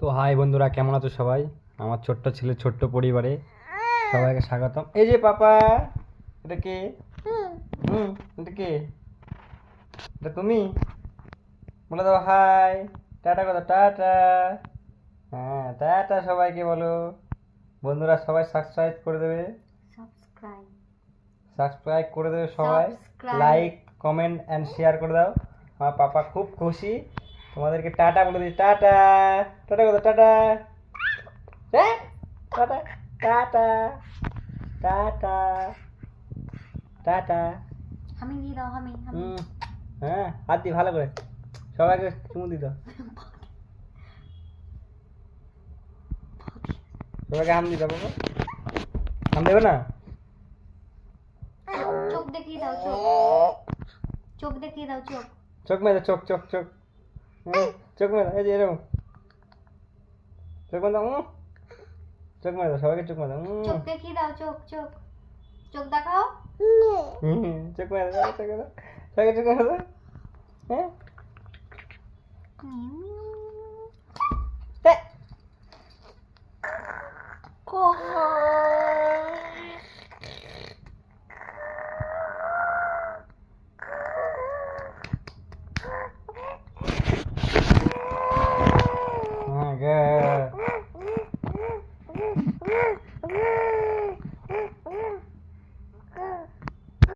তো হাই বন্ধুরা, কেমন আছো সবাই? আমার ছোট্ট ছেলে ছোট্ট পরিবারে সবাইকে স্বাগতম। এই যে পাপা, এটা কে? এটা কে? এটা তুমি? বলে দাও হাই। টাটা কথা, টাটা। হ্যাঁ, টাটা সবাইকে বলো। বন্ধুরা সবাই সাবস্ক্রাইব করে দেবে, সাবস্ক্রাইব সাবস্ক্রাইব করে দেবে সবাই। লাইক, কমেন্ট অ্যান্ড শেয়ার করে দাও। আমার পাপা খুব খুশি। তোমাদেরকে টাটা বলে দিই, টাটা। টাটা কথা, টাটা। হ্যাঁ, টাটা, টাটা, টাটা, টাটা। হামি দিয়ে দাও, হামি হামি। হ্যাঁ, হাত দি ভালো করে, সবাইকে চুমু দিত, সবাইকে হাম দিত। বাবা হাম দেবে না? চোখ দেখিয়ে দাও, চোখ চোখ দেখিয়ে দাও, চোখ চোখ মেরে, চোখ চোখ চোখ, চোখ মেরে, এই যে এরকম চোখ মেরে দাও, চোখ মেরে দাও, সবাইকে চোখ মেরে দাও, চোখ দেখিয়ে দাও, চোখ চোখ চোখ দেখাও। চোখ মেরে দাও, চোখ মেরে দাও, সবাইকে চোখ মেরে দাও। হ্যাঁ, কোহা